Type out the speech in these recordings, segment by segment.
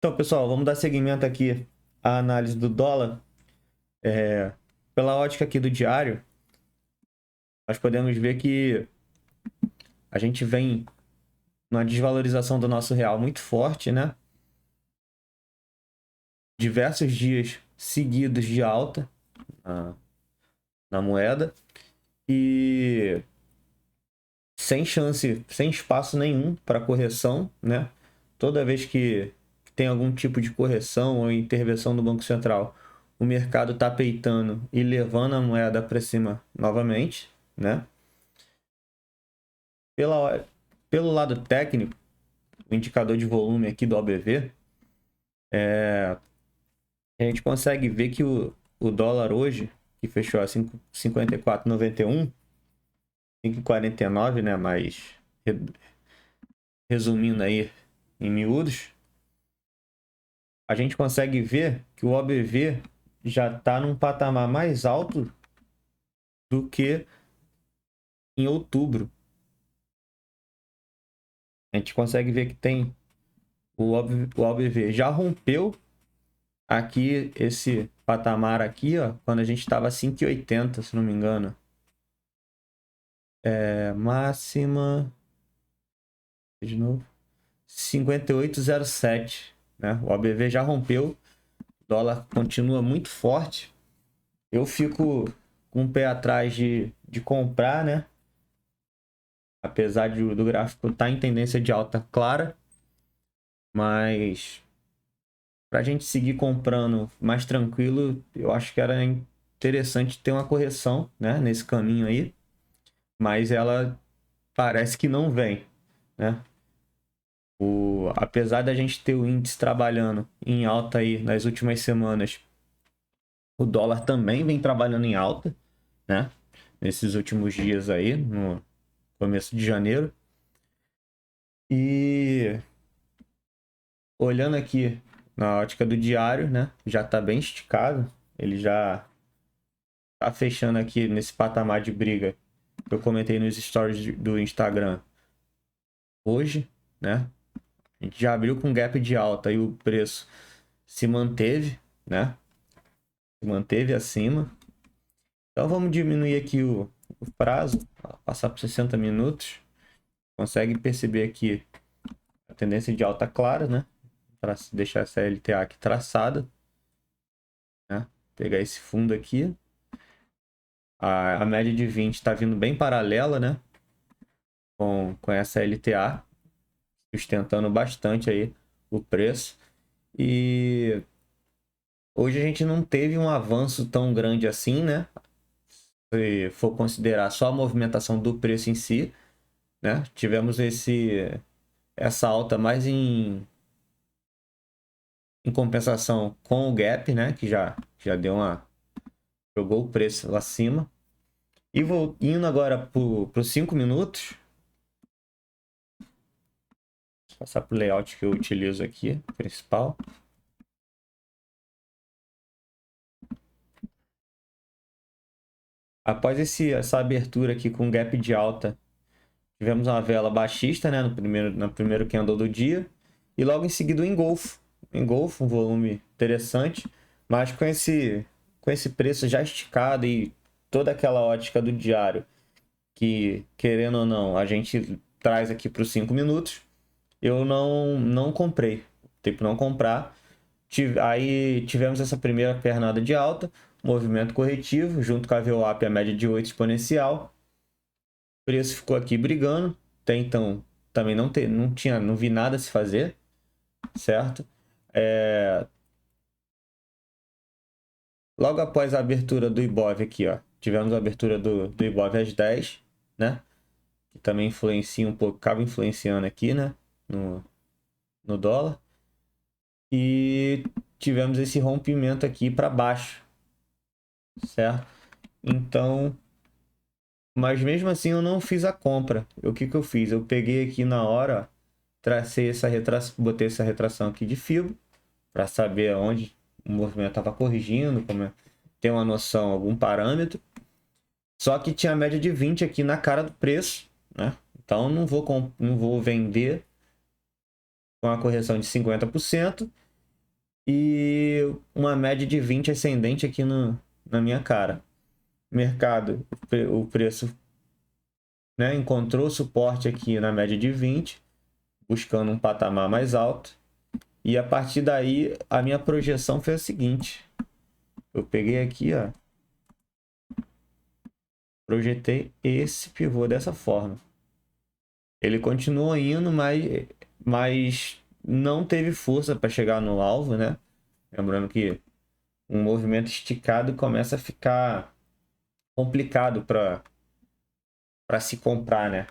Então, pessoal, vamos dar seguimento aqui à análise do dólar. Pela ótica aqui do diário, nós podemos ver que a gente vem numa desvalorização do nosso real muito forte, né? Diversos dias seguidos de alta na moeda e sem chance, sem espaço nenhum para correção, né? Toda vez que tem algum tipo de correção ou intervenção do Banco Central, o mercado está peitando e levando a moeda para cima novamente, né? Pelo lado técnico, o indicador de volume aqui do OBV, a gente consegue ver que o dólar hoje, que fechou a 54,91, 5,49, né? Mas resumindo aí em miúdos, a gente consegue ver que o OBV já está num patamar mais alto do que em outubro. A gente consegue ver que tem o OBV já rompeu aqui esse patamar aqui, ó, quando a gente estava 5,80, se não me engano. Máxima de novo 58,07, né? O OBV já rompeu, o dólar continua muito forte. Eu fico com o pé atrás de comprar, né? Apesar do gráfico estar em tendência de alta clara, mas para a gente seguir comprando mais tranquilo, eu acho que era interessante ter uma correção, né, nesse caminho aí, mas ela parece que não vem, né? Apesar da gente ter o índice trabalhando em alta aí nas últimas semanas, o dólar também vem trabalhando em alta, né? Nesses últimos dias aí, no começo de janeiro. E olhando aqui na ótica do diário, né? Já está bem esticado. Ele já está fechando aqui nesse patamar de briga que eu comentei nos stories do Instagram hoje, né? A gente já abriu com gap de alta e o preço se manteve, né? Se manteve acima. Então vamos diminuir aqui o prazo, passar por 60 minutos. Consegue perceber aqui a tendência de alta clara, né? Para deixar essa LTA aqui traçada, né? Pegar esse fundo aqui. A média de 20 está vindo bem paralela, né? Com essa LTA, sustentando bastante aí o preço. E hoje a gente não teve um avanço tão grande assim, né? Se for considerar só a movimentação do preço em si, né? Tivemos essa alta mais em compensação com o gap, né? Que já deu jogou o preço lá acima. E vou indo agora para os 5 minutos. Vou passar para o layout que eu utilizo aqui, principal. Após essa abertura aqui com gap de alta, tivemos uma vela baixista, né, no primeiro candle do dia, e logo em seguida o engolfo. Engolfo, um volume interessante, mas com esse preço já esticado e toda aquela ótica do diário, que querendo ou não, a gente traz aqui para os 5 minutos, eu não comprei. Tipo, não comprar. Aí tivemos essa primeira pernada de alta, movimento corretivo, junto com a VWAP, a média de 8 exponencial. O preço ficou aqui brigando. Até então, também não vi nada a se fazer, certo? Logo após a abertura do Ibov aqui, ó, tivemos a abertura do Ibov às 10, né? Que também influencia um pouco, acaba influenciando aqui, né? No dólar. E tivemos esse rompimento aqui para baixo, certo? Então, mas mesmo assim eu não fiz a compra. O que eu fiz? Eu peguei aqui na hora, tracei essa retração, botei essa retração aqui de fibra para saber onde o movimento estava corrigindo, ter uma noção, algum parâmetro. Só que tinha a média de 20 aqui na cara do preço, né? Então não vou vender com a correção de 50%. e uma média de 20 ascendente aqui na minha cara. Mercado, o preço, né, encontrou suporte aqui na média de 20, buscando um patamar mais alto. E a partir daí, a minha projeção foi a seguinte. Eu peguei aqui, ó, projetei esse pivô dessa forma. Ele continuou indo, mas não teve força para chegar no alvo, né? Lembrando que um movimento esticado começa a ficar complicado para se comprar, né?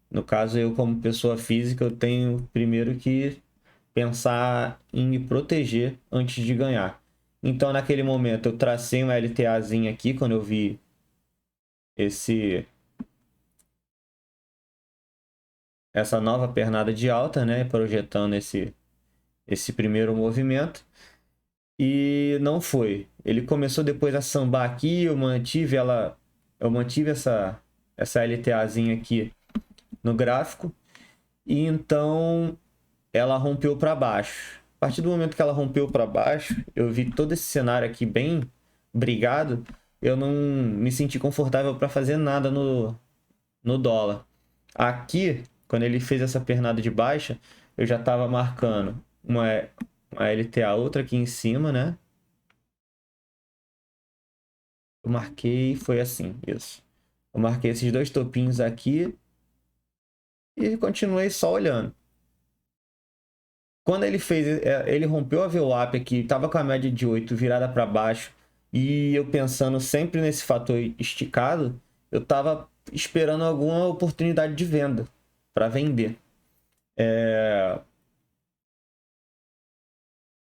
No caso, eu como pessoa física, eu tenho primeiro que pensar em me proteger antes de ganhar. Então, naquele momento, eu tracei uma LTAzinha aqui quando eu vi esse essa nova pernada de alta, né, projetando esse primeiro movimento, e não foi. Ele começou depois a sambar aqui, eu mantive essa LTAzinha aqui no gráfico, e então ela rompeu para baixo. A partir do momento que ela rompeu para baixo, eu vi todo esse cenário aqui bem brigado, eu não me senti confortável para fazer nada no dólar. Aqui, quando ele fez essa pernada de baixa, eu já estava marcando uma LTA outra aqui em cima, né? Eu marquei, foi assim, isso. Eu marquei esses dois topinhos aqui e continuei só olhando. Quando ele fez, ele rompeu a VWAP aqui, estava com a média de 8 virada para baixo, e eu pensando sempre nesse fator esticado, eu estava esperando alguma oportunidade de venda para vender. O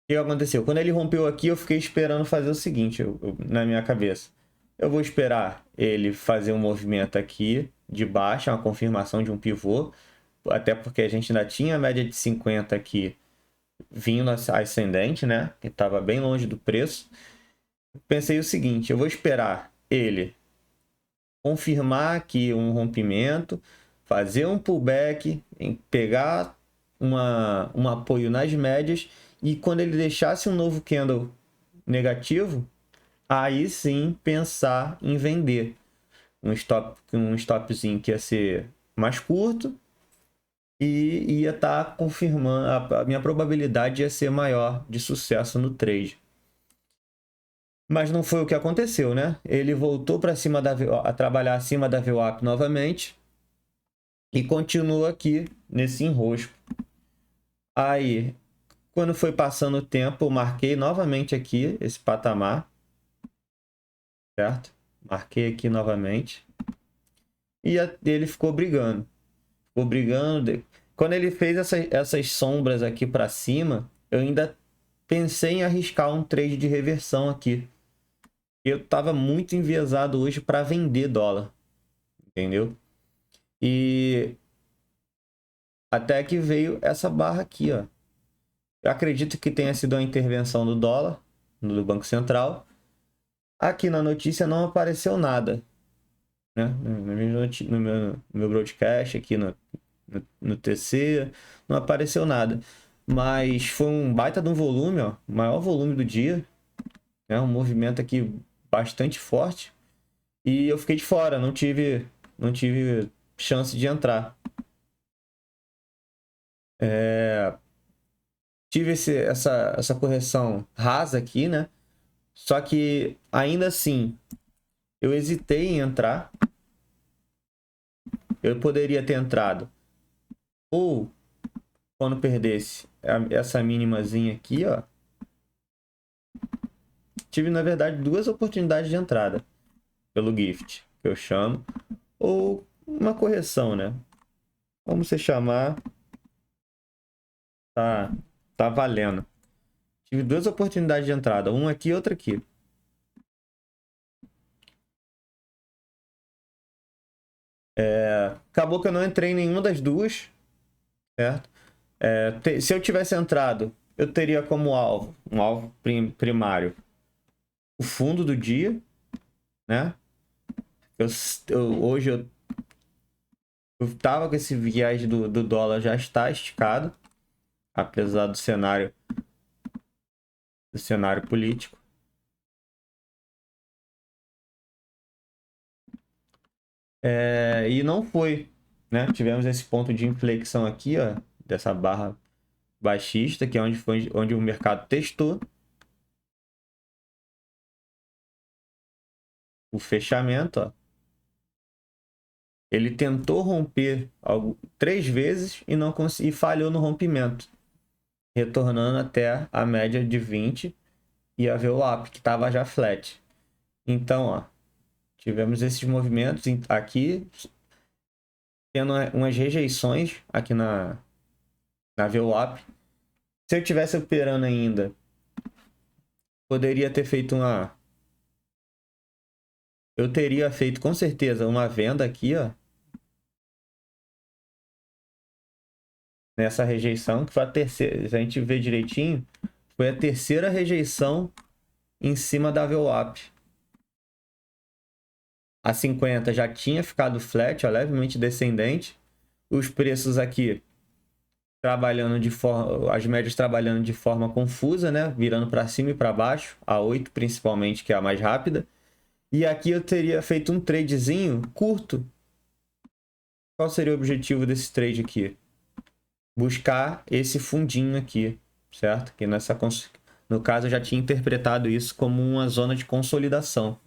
que aconteceu? Quando ele rompeu aqui, eu fiquei esperando fazer o seguinte, na minha cabeça. Eu vou esperar ele fazer um movimento aqui de baixa, uma confirmação de um pivô, até porque a gente ainda tinha a média de 50 aqui vindo ascendente, né? Que estava bem longe do preço. Pensei o seguinte, eu vou esperar ele confirmar aqui um rompimento, fazer um pullback, pegar um apoio nas médias, e quando ele deixasse um novo candle negativo, aí sim pensar em vender. Um stopzinho que ia ser mais curto e ia estar confirmando, a minha probabilidade ia ser maior de sucesso no trade. Mas não foi o que aconteceu, né? Ele voltou para cima a trabalhar acima da VWAP novamente e continua aqui nesse enrosco. Aí, quando foi passando o tempo, eu marquei novamente aqui esse patamar, certo? Marquei aqui novamente. E ele ficou brigando. Ficou brigando. Quando ele fez essas sombras aqui para cima, eu ainda pensei em arriscar um trade de reversão aqui. Eu estava muito enviesado hoje para vender dólar, entendeu? E até que veio essa barra aqui, ó. Eu acredito que tenha sido a intervenção do dólar, do Banco Central. Aqui na notícia não apareceu nada, né? No meu broadcast, aqui no TC, não apareceu nada. Mas foi um baita de um volume, ó, o maior volume do dia, né? Um movimento aqui bastante forte. E eu fiquei de fora, não tive chance de entrar. Tive essa correção rasa aqui, né? Só que ainda assim, eu hesitei em entrar. Eu poderia ter entrado ou quando perdesse essa mínimazinha aqui, ó. Tive, na verdade, duas oportunidades de entrada pelo gift, que eu chamo, ou uma correção, né? Como você chamar, tá, tá valendo. Tive duas oportunidades de entrada, uma aqui e outra aqui. Acabou que eu não entrei em nenhuma das duas, certo? Se eu tivesse entrado, eu teria como alvo, um alvo primário, o fundo do dia, né? Hoje eu tava com esse viés do dólar já está esticado, apesar do cenário do cenário político. E não foi, né? Tivemos esse ponto de inflexão aqui, ó, dessa barra baixista, que é onde o mercado testou o fechamento, ó. Ele tentou romper 3 vezes e não conseguiu, falhou no rompimento, retornando até a média de 20 e a VWAP, que estava já flat. Então, ó, tivemos esses movimentos aqui, tendo umas rejeições aqui na VWAP. Se eu tivesse operando ainda, poderia ter feito eu teria feito com certeza uma venda aqui, ó, nessa rejeição, que foi a terceira. Se a gente ver direitinho, foi a terceira rejeição em cima da VWAP. A 50 já tinha ficado flat, ó, levemente descendente. Os preços aqui trabalhando de forma, as médias trabalhando de forma confusa, né? Virando para cima e para baixo, a 8 principalmente, que é a mais rápida. E aqui eu teria feito um tradezinho curto. Qual seria o objetivo desse trade aqui? Buscar esse fundinho aqui, certo? Que no caso eu já tinha interpretado isso como uma zona de consolidação.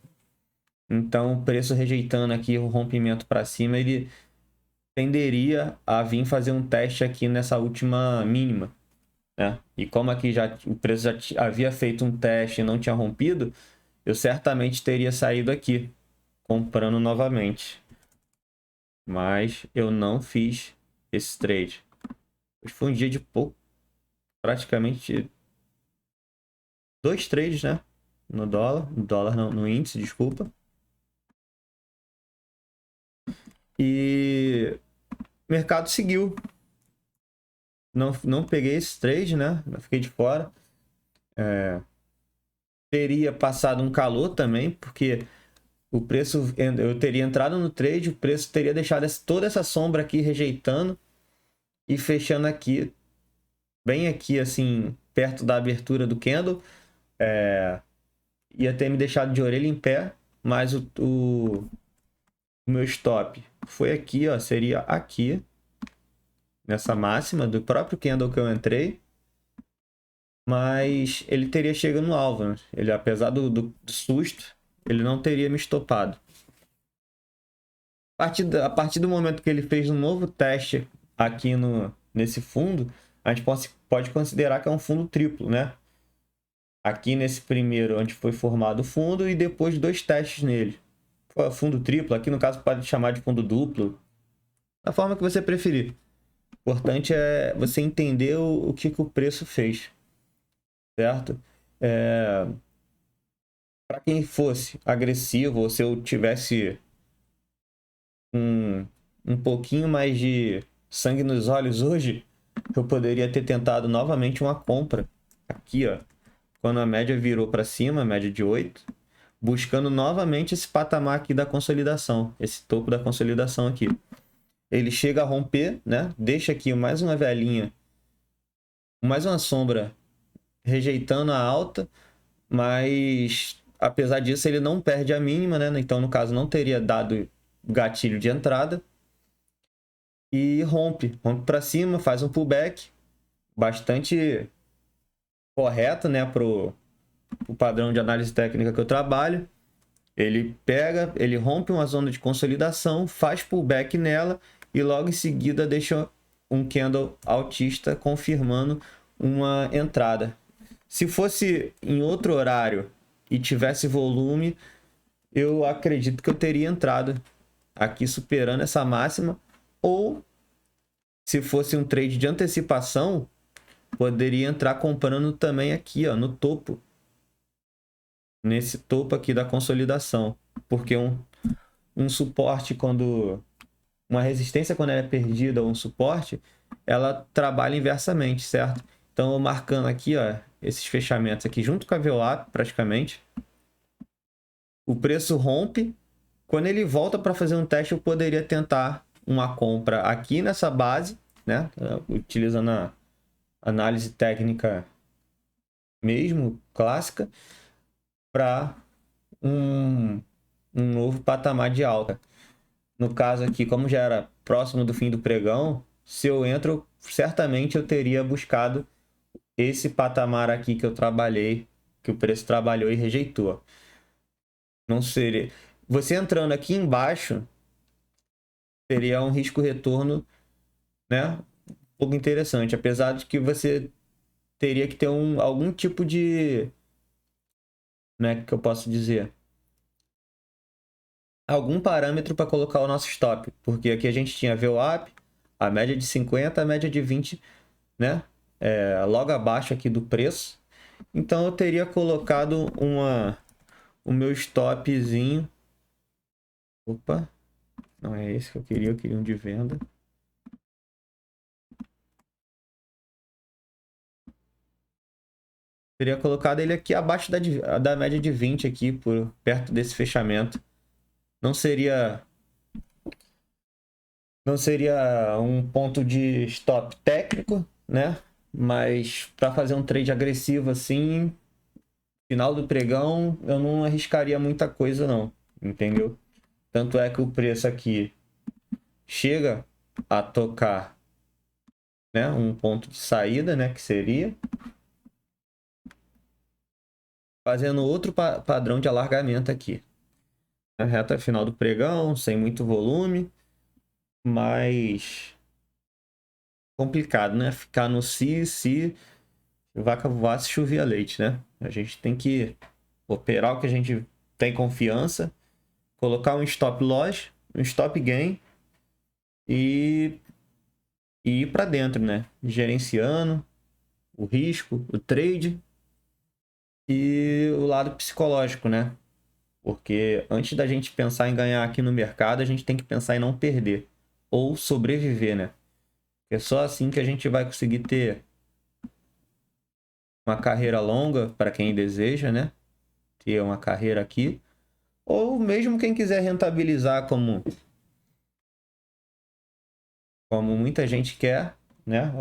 Então, o preço rejeitando aqui o rompimento para cima, ele tenderia a vir fazer um teste aqui nessa última mínima, né? E como aqui o preço já havia feito um teste e não tinha rompido, eu certamente teria saído aqui, comprando novamente. Mas eu não fiz esse trade. Foi um dia de pouco, praticamente 2 trades, né? No dólar não, no índice, desculpa. E o mercado seguiu. Não peguei esse trade, né? Fiquei de fora. Teria passado um calor também, porque o preço, eu teria entrado no trade, o preço teria deixado toda essa sombra aqui rejeitando e fechando aqui, bem aqui assim, perto da abertura do candle. Ia ter me deixado de orelha em pé, mas o meu stop foi aqui, ó, seria aqui, nessa máxima do próprio candle que eu entrei. Mas ele teria chegado no alvo, né? Ele, apesar do susto, ele não teria me estopado. A partir do momento que ele fez um novo teste aqui nesse fundo, a gente pode considerar que é um fundo triplo, né? Aqui nesse primeiro, onde foi formado o fundo, e depois 2 testes nele. Fundo triplo, aqui no caso pode chamar de fundo duplo, da forma que você preferir. O importante é você entender o que o preço fez, certo? Para quem fosse agressivo, ou se eu tivesse um pouquinho mais de sangue nos olhos hoje, eu poderia ter tentado novamente uma compra aqui, ó, quando a média virou para cima, a média de 8, buscando novamente esse patamar aqui da consolidação, esse topo da consolidação aqui. Ele chega a romper, né? Deixa aqui mais uma velinha, mais uma sombra rejeitando a alta, mas apesar disso ele não perde a mínima, né? Então no caso não teria dado gatilho de entrada. E rompe para cima, faz um pullback bastante correto, né, pro padrão de análise técnica que eu trabalho. Ele rompe uma zona de consolidação, faz pullback nela e logo em seguida deixa um candle altista confirmando uma entrada. Se fosse em outro horário e tivesse volume, eu acredito que eu teria entrado aqui superando essa máxima, ou se fosse um trade de antecipação, poderia entrar comprando também aqui, ó, no topo. Nesse topo aqui da consolidação. Porque um suporte, uma resistência, quando ela é perdida, ou um suporte, ela trabalha inversamente, certo? Então, eu marcando aqui, ó, esses fechamentos aqui, junto com a VWAP, praticamente. O preço rompe. Quando ele volta para fazer um teste, eu poderia tentar uma compra aqui nessa base, né? Utilizando a análise técnica mesmo clássica para um novo patamar de alta. No caso aqui, como já era próximo do fim do pregão, se eu entro, certamente eu teria buscado esse patamar aqui que eu trabalhei, que o preço trabalhou e rejeitou. Não seria. Você entrando aqui embaixo, seria um risco-retorno, né? Um pouco interessante, apesar de que você teria que ter algum tipo de. Como é que eu posso dizer? Algum parâmetro para colocar o nosso stop, porque aqui a gente tinha VWAP, a média de 50, a média de 20, né? Logo abaixo aqui do preço. Então eu teria colocado o meu stopzinho. Opa, não é esse que eu queria um de venda. Teria colocado ele aqui abaixo da média de 20 aqui, por perto desse fechamento. Não seria não seria um ponto de stop técnico, né? Mas para fazer um trade agressivo assim, final do pregão, eu não arriscaria muita coisa não, entendeu? Tanto é que o preço aqui chega a tocar, né, um ponto de saída, né, que seria fazendo outro padrão de alargamento aqui. A reta final do pregão, sem muito volume, mas complicado, né? Ficar no se vaca voasse chovia leite, né? A gente tem que operar o que a gente tem confiança, colocar um stop loss, um stop gain e, e ir para dentro, né? Gerenciando o risco, o trade e o lado psicológico, né? Porque antes da gente pensar em ganhar aqui no mercado, a gente tem que pensar em não perder ou sobreviver, né? É só assim que a gente vai conseguir ter uma carreira longa para quem deseja, né? Ter uma carreira aqui. Ou mesmo quem quiser rentabilizar como muita gente quer, né?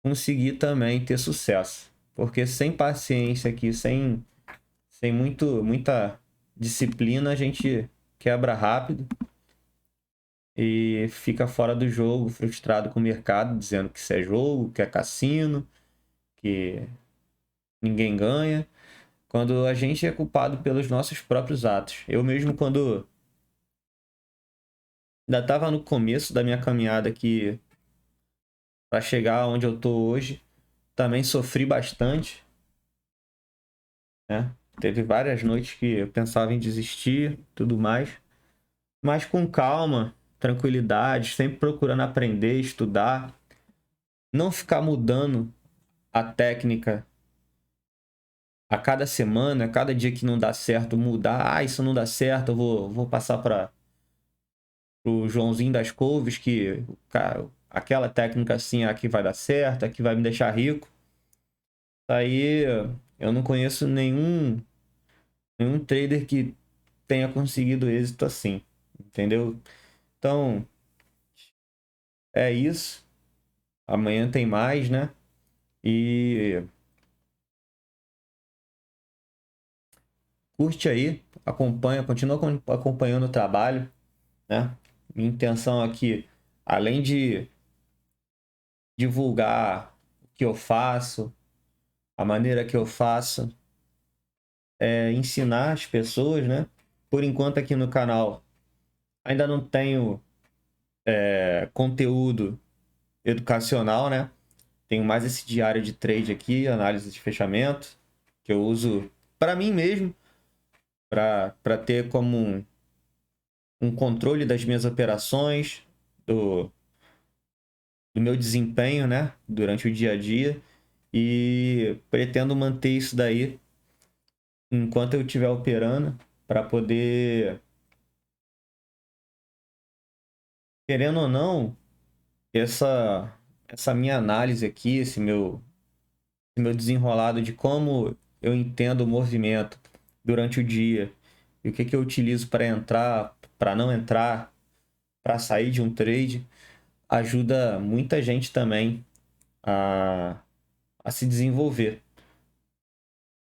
Conseguir também ter sucesso. Porque sem paciência aqui, sem muita disciplina, a gente quebra rápido e fica fora do jogo, frustrado com o mercado, dizendo que isso é jogo, que é cassino, que ninguém ganha. Quando a gente é culpado pelos nossos próprios atos. Eu mesmo, quando ainda estava no começo da minha caminhada aqui para chegar onde eu tô hoje, também sofri bastante, né? Teve várias noites que eu pensava em desistir, tudo mais, mas com calma, tranquilidade, sempre procurando aprender, estudar, não ficar mudando a técnica a cada semana, a cada dia que não dá certo, mudar. Ah, isso não dá certo, eu vou passar para o Joãozinho das Couves, que, cara, aquela técnica assim aqui vai dar certo, aqui vai me deixar rico. Aí eu não conheço nenhum trader que tenha conseguido êxito assim, entendeu? Então, é isso. Amanhã tem mais, né? E curte aí, acompanha, continua acompanhando o trabalho, né? Minha intenção aqui, além de divulgar o que eu faço, a maneira que eu faço, ensinar as pessoas, né? Por enquanto aqui no canal ainda não tenho conteúdo educacional, né? Tenho mais esse diário de trade aqui, análise de fechamento, que eu uso para mim mesmo, para ter como um controle das minhas operações, do meu desempenho, né? Durante o dia a dia. E pretendo manter isso daí enquanto eu estiver operando, para poder, querendo ou não, essa minha análise aqui, esse meu desenrolado de como eu entendo o movimento durante o dia e o que eu utilizo para entrar, para não entrar, para sair de um trade, ajuda muita gente também a, a se desenvolver.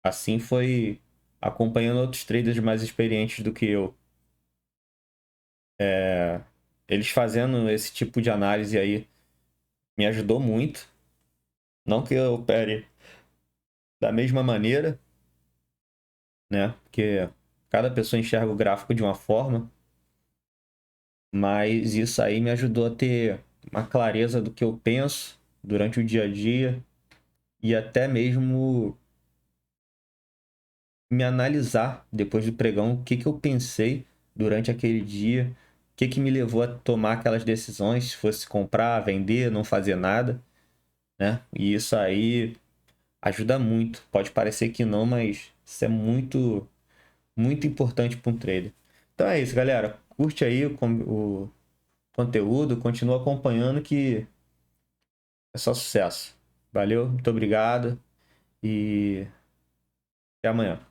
Assim foi acompanhando outros traders mais experientes do que eu. Eles fazendo esse tipo de análise aí me ajudou muito. Não que eu opere da mesma maneira, né? Porque cada pessoa enxerga o gráfico de uma forma, mas isso aí me ajudou a ter uma clareza do que eu penso durante o dia a dia e até mesmo me analisar depois do pregão, o que que eu pensei durante aquele dia, o que que me levou a tomar aquelas decisões, se fosse comprar, vender, não fazer nada, né? E isso aí ajuda muito. Pode parecer que não, mas isso é muito, muito importante para um trader. Então é isso, galera. Curte aí o conteúdo, continua acompanhando que é só sucesso. Valeu, muito obrigado e até amanhã.